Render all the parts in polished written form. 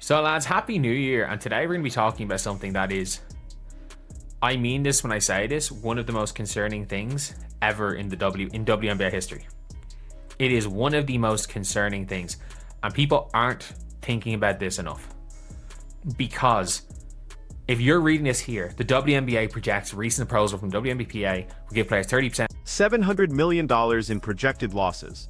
So lads, happy new year, and today we're going to be talking about something that is, I mean this when I say this, one of the most concerning things ever in WNBA history. It is one of the most concerning things, and people aren't thinking about this enough. Because if you're reading this here, the WNBA projects recent proposal from WNBA will give players 30%. $700 million in projected losses.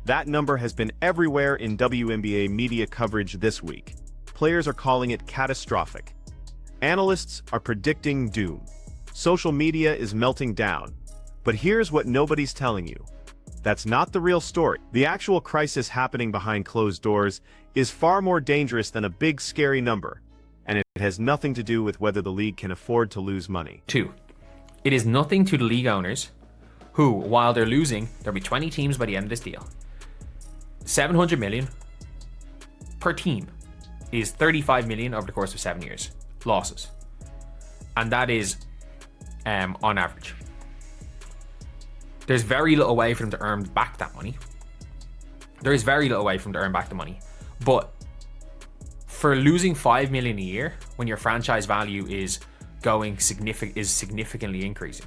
That number has been everywhere in WNBA media coverage this week. Players are calling it catastrophic. Analysts are predicting doom. Social media is melting down. But here's what nobody's telling you. That's not the real story. The actual crisis happening behind closed doors is far more dangerous than a big scary number, and it has nothing to do with whether the league can afford to lose money. 2. It is nothing to the league owners who, while they're losing, there'll be 20 teams by the end of this deal. 700 million per team is 35 million over the course of 7 years losses, and that is on average. There's very little way for them to earn back that money. There is very little way for them to earn back the money, but for losing 5 million a year when your franchise value is significantly increasing,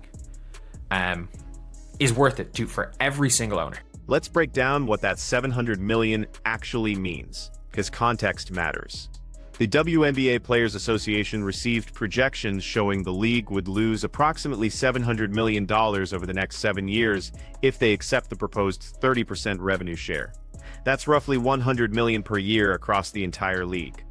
is worth it for every single owner. Let's break down what that 700 million actually means, because context matters. The WNBA Players Association received projections showing the league would lose approximately $700 million over the next 7 years if they accept the proposed 30% revenue share. That's roughly $100 million per year across the entire league.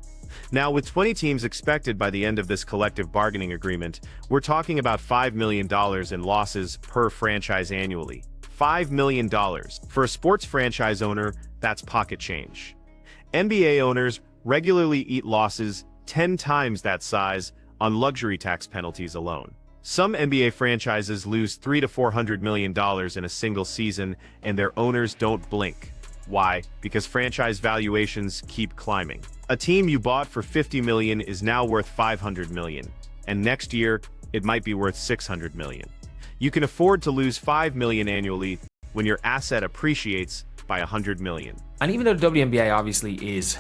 Now, with 20 teams expected by the end of this collective bargaining agreement, we're talking about $5 million in losses per franchise annually. $5 million. For a sports franchise owner, that's pocket change. NBA owners regularly eat losses 10 times that size on luxury tax penalties alone. Some NBA franchises lose $300 to $400 million in a single season, and their owners don't blink. Why? Because franchise valuations keep climbing. A team you bought for $50 million is now worth $500 million, and next year, it might be worth $600 million. You can afford to lose $5 million annually when your asset appreciates by $100 million. And even though the WNBA obviously is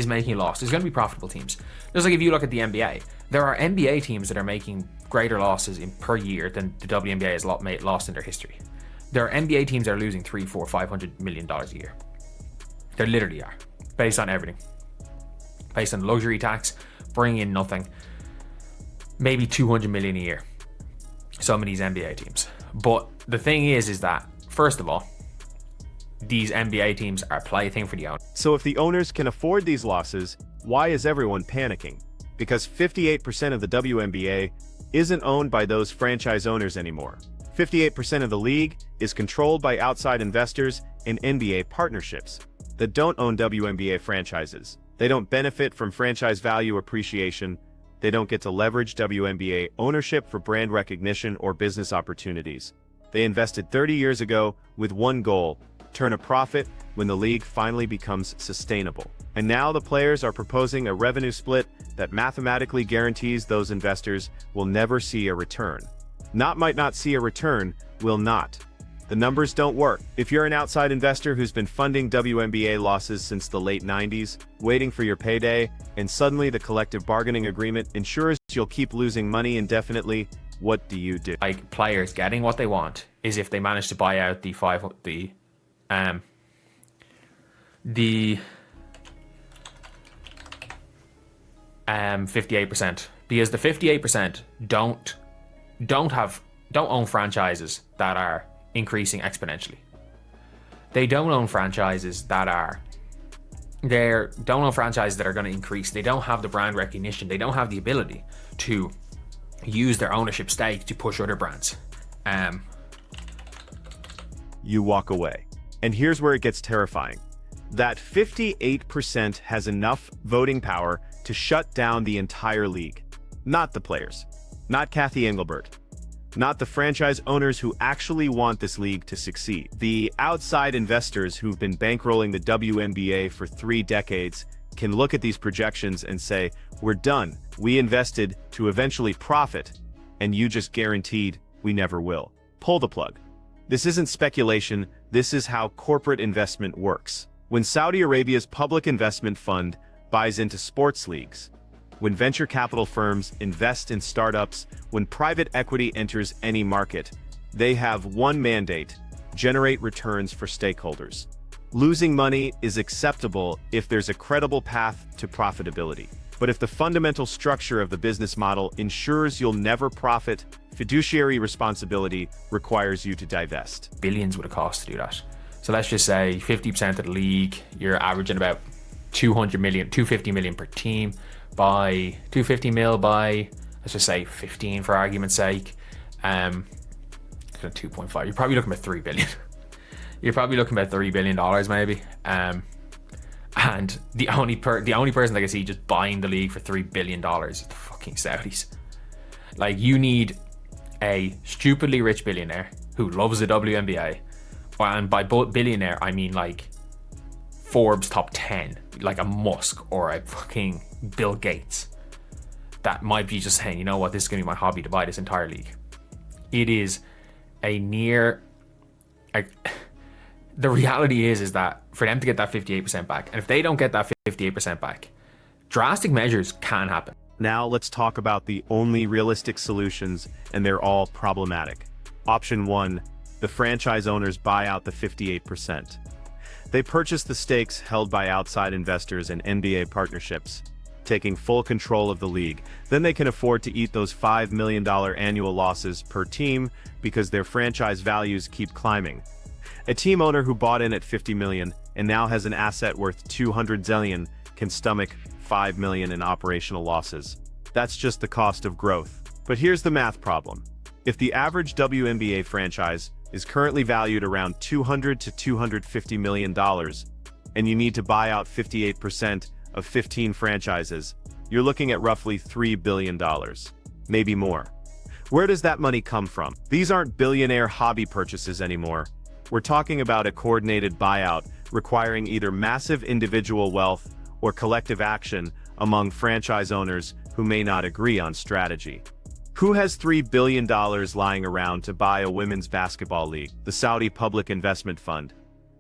making a loss, there's going to be profitable teams. Just like if you look at the NBA, there are NBA teams that are making greater losses per year than the WNBA has lost in their history. There are NBA teams that are losing $300, $400, $500 million a year. They literally are, based on everything. Based on luxury tax, bringing in nothing, maybe $200 million a year. Some of these NBA teams. But the thing is that, first of all, these NBA teams are a plaything for the owner. So if the owners can afford these losses, why is everyone panicking? Because 58% of the WNBA isn't owned by those franchise owners anymore. 58% of the league is controlled by outside investors and NBA partnerships that don't own WNBA franchises. They don't benefit from franchise value appreciation. They don't get to leverage WNBA ownership for brand recognition or business opportunities. They invested 30 years ago with one goal: turn a profit when the league finally becomes sustainable. And now the players are proposing a revenue split that mathematically guarantees those investors will never see a return. Might not see a return, will not. The numbers don't work. If you're an outside investor who's been funding WNBA losses since the late 90s, waiting for your payday, and suddenly the collective bargaining agreement ensures you'll keep losing money indefinitely, what do you do? Like, players getting what they want is if they manage to buy out the 58%, because the 58% don't own franchises that are increasing exponentially. They don't own franchises that are going to increase. They don't have the brand recognition. They don't have the ability to use their ownership stake to push other brands. You walk away. And here's where it gets terrifying. That 58% has enough voting power to shut down the entire league. Not the players. Not Kathy Engelbert. Not the franchise owners who actually want this league to succeed. The outside investors who've been bankrolling the WNBA for 3 decades can look at these projections and say, we're done. We invested to eventually profit, and you just guaranteed we never will. Pull the plug. This isn't speculation. This is how corporate investment works. When Saudi Arabia's public investment fund buys into sports leagues, when venture capital firms invest in startups, when private equity enters any market, they have one mandate: generate returns for stakeholders. Losing money is acceptable if there's a credible path to profitability. But if the fundamental structure of the business model ensures you'll never profit, fiduciary responsibility requires you to divest. Billions would have cost to do that. So let's just say 50% of the league, you're averaging about 200 million, 250 million per team. By 250 mil by, let's just say 15 for argument's sake. 2.5, you're probably looking at 3 billion. You're probably looking at $3 billion maybe. And the only person I can see just buying the league for $3 billion is the fucking Saudis. Like, you need a stupidly rich billionaire who loves the WNBA. And by billionaire, I mean like Forbes top 10, like a Musk or a fucking Bill Gates. That might be just saying, you know what, this is going to be my hobby to buy this entire league. It is a near... the reality is that for them to get that 58% back, and if they don't get that 58% back, drastic measures can happen. Now let's talk about the only realistic solutions, and they're all problematic. Option 1, the franchise owners buy out the 58%. They purchase the stakes held by outside investors and NBA partnerships, taking full control of the league. Then they can afford to eat those $5 million annual losses per team because their franchise values keep climbing. A team owner who bought in at 50 million and now has an asset worth 200 zillion can stomach 5 million in operational losses. That's just the cost of growth. But here's the math problem. If the average WNBA franchise is currently valued around $200 to $250 million, and you need to buy out 58% of 15 franchises, you're looking at roughly $3 billion, maybe more. Where does that money come from? These aren't billionaire hobby purchases anymore. We're talking about a coordinated buyout requiring either massive individual wealth or collective action among franchise owners who may not agree on strategy. Who has $3 billion lying around to buy a women's basketball league? The Saudi Public Investment Fund.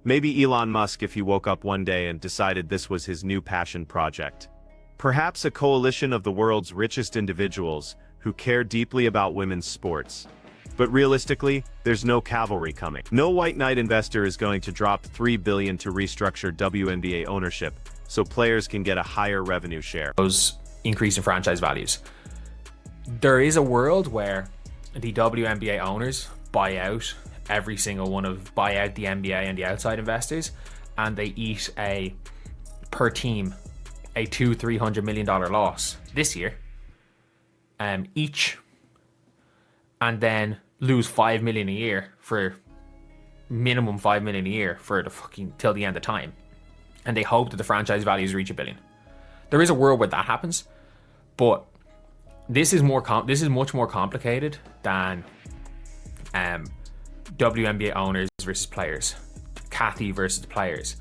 Maybe Elon Musk if he woke up one day and decided this was his new passion project. Perhaps a coalition of the world's richest individuals who care deeply about women's sports. But realistically, there's no cavalry coming. No white knight investor is going to drop $3 billion to restructure WNBA ownership so players can get a higher revenue share. Those increase in franchise values. There is a world where the WNBA owners buy out the NBA and the outside investors, and they eat per team a $200-300 million loss this year, each, and then lose $5 million a year for minimum $5 million a year for the fucking till the end of time, and they hope that the franchise values reach $1 billion. There is a world where that happens, but this is much more complicated than WNBA owners versus players, Kathy versus players.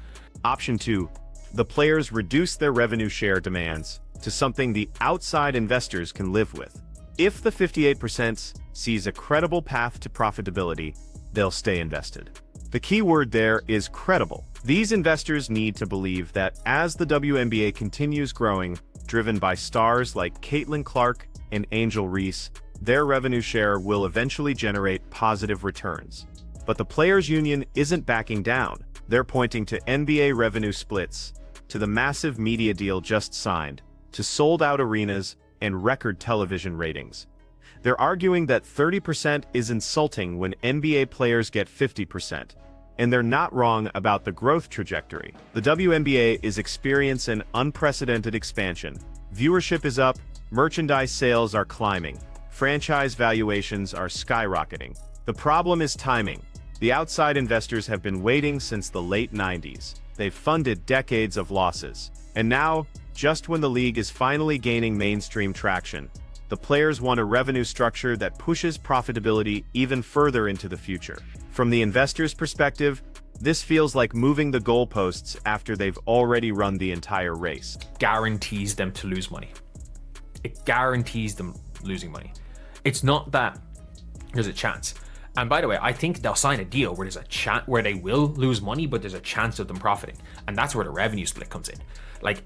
Option 2, the players reduce their revenue share demands to something the outside investors can live with. If the 58% sees a credible path to profitability, they'll stay invested. The key word there is credible. These investors need to believe that as the WNBA continues growing, driven by stars like Caitlin Clark and Angel Reese, their revenue share will eventually generate positive returns. But the Players Union isn't backing down. They're pointing to NBA revenue splits, to the massive media deal just signed, to sold-out arenas and record television ratings. They're arguing that 30% is insulting when NBA players get 50%. And they're not wrong about the growth trajectory. The WNBA is experiencing unprecedented expansion. Viewership is up, merchandise sales are climbing, franchise valuations are skyrocketing. The problem is timing. The outside investors have been waiting since the late 90s. They've funded decades of losses. And now, just when the league is finally gaining mainstream traction, the players want a revenue structure that pushes profitability even further into the future. From the investors' perspective, this feels like moving the goalposts after they've already run the entire race. Guarantees them to lose money. It guarantees them losing money. It's not that there's a chance. And by the way, I think they'll sign a deal where there's a chance where they will lose money, but there's a chance of them profiting, and that's where the revenue split comes in. Like,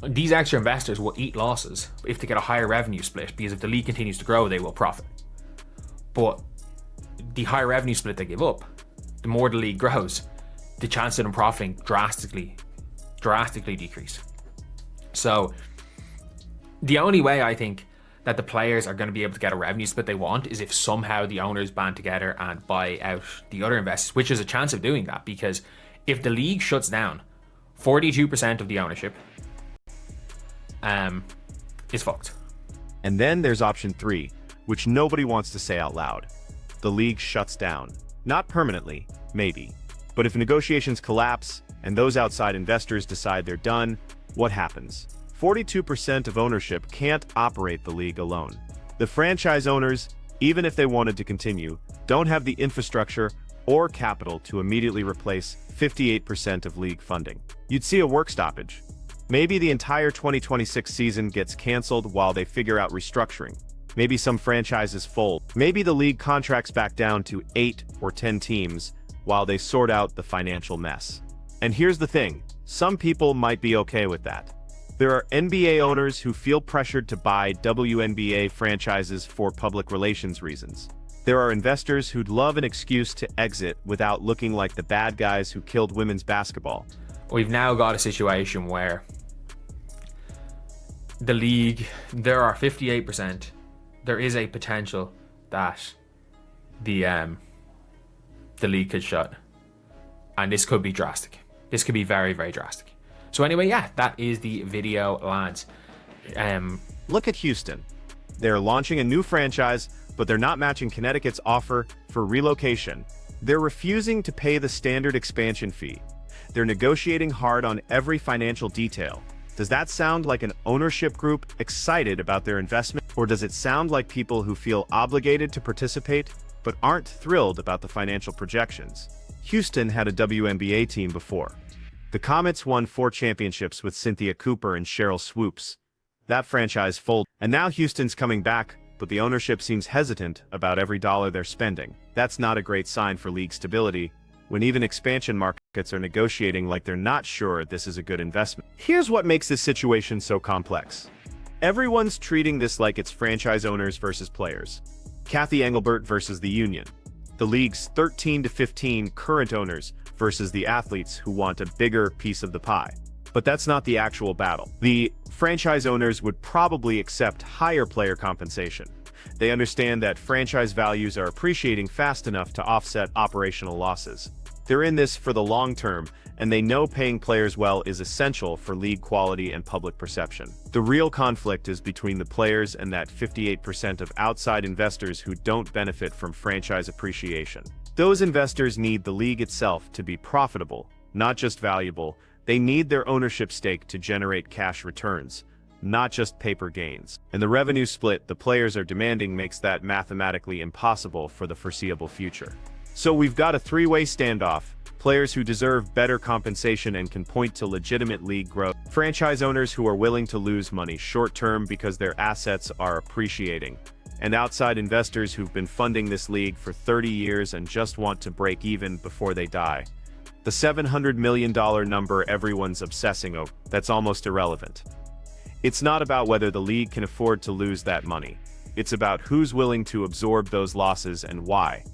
these extra investors will eat losses if they get a higher revenue split, because if the league continues to grow, they will profit. But the higher revenue split they give up, the more the league grows, the chance of them profiting drastically decrease. So the only way I think that the players are going to be able to get a revenue split they want is if somehow the owners band together and buy out the other investors, which is a chance of doing that, because if the league shuts down, 42% of the ownership is fucked. And then there's option 3, which nobody wants to say out loud. The league shuts down. Not permanently, maybe. But if negotiations collapse and those outside investors decide they're done, what happens? 42% of ownership can't operate the league alone. The franchise owners, even if they wanted to continue, don't have the infrastructure or capital to immediately replace 58% of league funding. You'd see a work stoppage. Maybe the entire 2026 season gets canceled while they figure out restructuring. Maybe some franchises fold. Maybe the league contracts back down to 8 or 10 teams while they sort out the financial mess. And here's the thing, some people might be okay with that. There are NBA owners who feel pressured to buy WNBA franchises for public relations reasons. There are investors who'd love an excuse to exit without looking like the bad guys who killed women's basketball. We've now got a situation where the league, there are 58%. There is a potential that the league could shut, and this could be drastic. This could be very, very drastic. So anyway, yeah, that is the video, lads. Look at Houston. They're launching a new franchise, but they're not matching Connecticut's offer for relocation. They're refusing to pay the standard expansion fee. They're negotiating hard on every financial detail. Does that sound like an ownership group excited about their investment? Or does it sound like people who feel obligated to participate, but aren't thrilled about the financial projections? Houston had a WNBA team before. The Comets won 4 championships with Cynthia Cooper and Cheryl Swoops. That franchise folded, and now Houston's coming back, but the ownership seems hesitant about every dollar they're spending. That's not a great sign for league stability, when even expansion markets are negotiating like they're not sure this is a good investment. Here's what makes this situation so complex. Everyone's treating this like it's franchise owners versus players. Kathy Engelbert versus the union. The league's 13 to 15 current owners versus the athletes who want a bigger piece of the pie. But that's not the actual battle. The franchise owners would probably accept higher player compensation. They understand that franchise values are appreciating fast enough to offset operational losses. They're in this for the long term, and they know paying players well is essential for league quality and public perception. The real conflict is between the players and that 58% of outside investors who don't benefit from franchise appreciation. Those investors need the league itself to be profitable, not just valuable. They need their ownership stake to generate cash returns, not just paper gains. And the revenue split the players are demanding makes that mathematically impossible for the foreseeable future. So we've got a three-way standoff. Players who deserve better compensation and can point to legitimate league growth. Franchise owners who are willing to lose money short-term because their assets are appreciating. And outside investors who've been funding this league for 30 years and just want to break even before they die. The $700 million number everyone's obsessing over, that's almost irrelevant. It's not about whether the league can afford to lose that money. It's about who's willing to absorb those losses and why.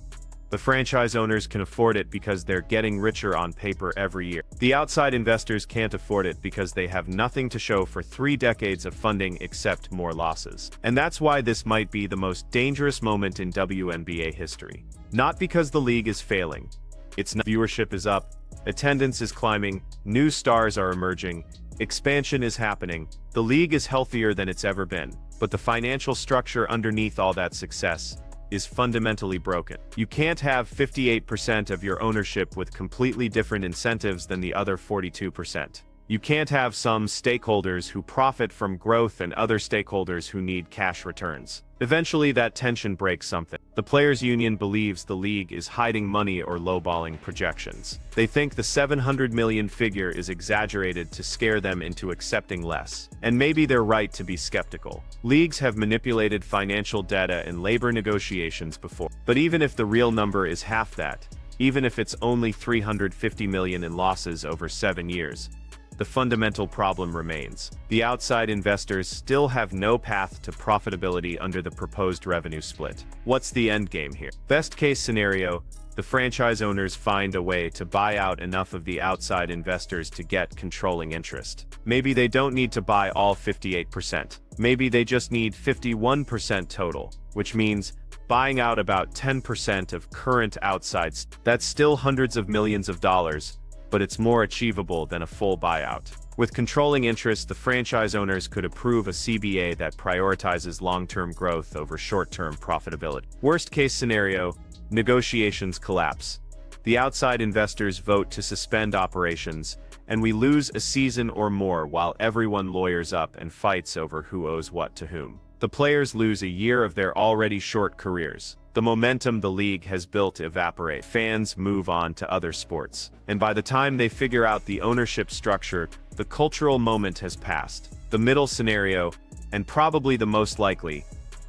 The franchise owners can afford it because they're getting richer on paper every year. The outside investors can't afford it because they have nothing to show for 3 decades of funding except more losses. And that's why this might be the most dangerous moment in WNBA history. Not because the league is failing. Its viewership is up, attendance is climbing, new stars are emerging, expansion is happening, the league is healthier than it's ever been. But the financial structure underneath all that success is fundamentally broken. You can't have 58% of your ownership with completely different incentives than the other 42%. You can't have some stakeholders who profit from growth and other stakeholders who need cash returns. Eventually that tension breaks something. The players' union believes the league is hiding money or lowballing projections. They think the 700 million figure is exaggerated to scare them into accepting less. And maybe they're right to be skeptical. Leagues have manipulated financial data in labor negotiations before. But even if the real number is half that, even if it's only 350 million in losses over 7 years, the fundamental problem remains. The outside investors still have no path to profitability under the proposed revenue split. What's the end game here? Best case scenario, the franchise owners find a way to buy out enough of the outside investors to get controlling interest. Maybe they don't need to buy all 58%. Maybe they just need 51% total, which means buying out about 10% of current outsides. That's still hundreds of millions of dollars, but it's more achievable than a full buyout. With controlling interest, the franchise owners could approve a CBA that prioritizes long-term growth over short-term profitability. Worst-case scenario, negotiations collapse. The outside investors vote to suspend operations, and we lose a season or more while everyone lawyers up and fights over who owes what to whom. The players lose a year of their already short careers. The momentum the league has built evaporates. Fans move on to other sports. And by the time they figure out the ownership structure, the cultural moment has passed. The middle scenario, and probably the most likely,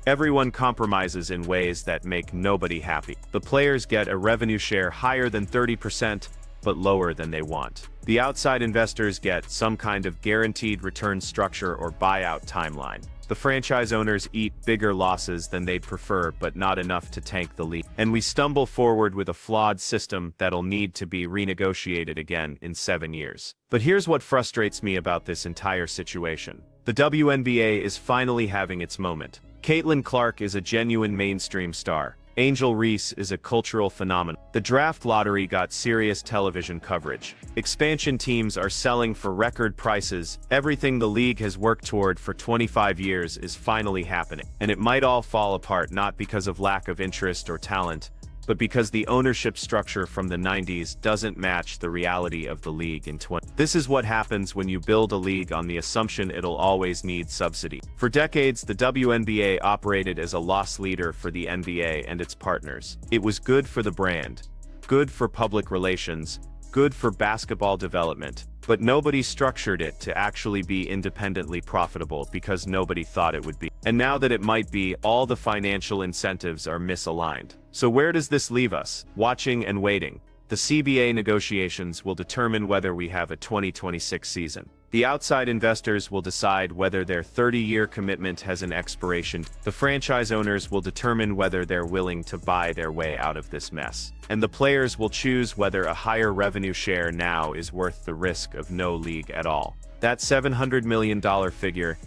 everyone compromises in ways that make nobody happy. The players get a revenue share higher than 30%, but lower than they want. The outside investors get some kind of guaranteed return structure or buyout timeline. The franchise owners eat bigger losses than they'd prefer, but not enough to tank the league. And we stumble forward with a flawed system that'll need to be renegotiated again in 7 years. But here's what frustrates me about this entire situation. The WNBA is finally having its moment. Caitlin Clark is a genuine mainstream star. Angel Reese is a cultural phenomenon. The draft lottery got serious television coverage. Expansion teams are selling for record prices. Everything the league has worked toward for 25 years is finally happening. And it might all fall apart not because of lack of interest or talent, but because the ownership structure from the 90s doesn't match the reality of the league in 20. This is what happens when you build a league on the assumption it'll always need subsidy. For decades, the WNBA operated as a loss leader for the NBA and its partners. It was good for the brand, good for public relations, good for basketball development, but nobody structured it to actually be independently profitable because nobody thought it would be. And now that it might be, all the financial incentives are misaligned. So where does this leave us? Watching and waiting. The CBA negotiations will determine whether we have a 2026 season. The outside investors will decide whether their 30-year commitment has an expiration. The franchise owners will determine whether they're willing to buy their way out of this mess. And the players will choose whether a higher revenue share now is worth the risk of no league at all. That $700 million figure,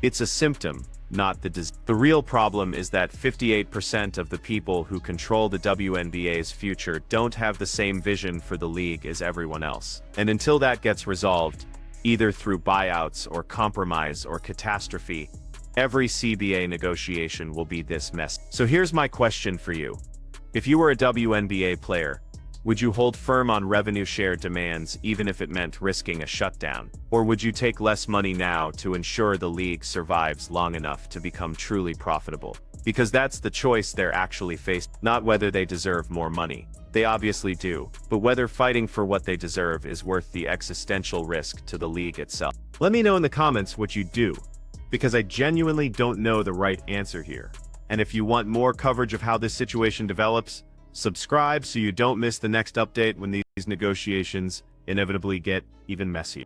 it's a symptom, not the disease. The real problem is that 58% of the people who control the WNBA's future don't have the same vision for the league as everyone else. And until that gets resolved, either through buyouts or compromise or catastrophe, every CBA negotiation will be this mess. So here's my question for you. If you were a WNBA player, would you hold firm on revenue share demands even if it meant risking a shutdown? Or would you take less money now to ensure the league survives long enough to become truly profitable? Because that's the choice they're actually faced, not whether they deserve more money. They obviously do, but whether fighting for what they deserve is worth the existential risk to the league itself. Let me know in the comments what you do, because I genuinely don't know the right answer here. And if you want more coverage of how this situation develops, subscribe so you don't miss the next update when these negotiations inevitably get even messier.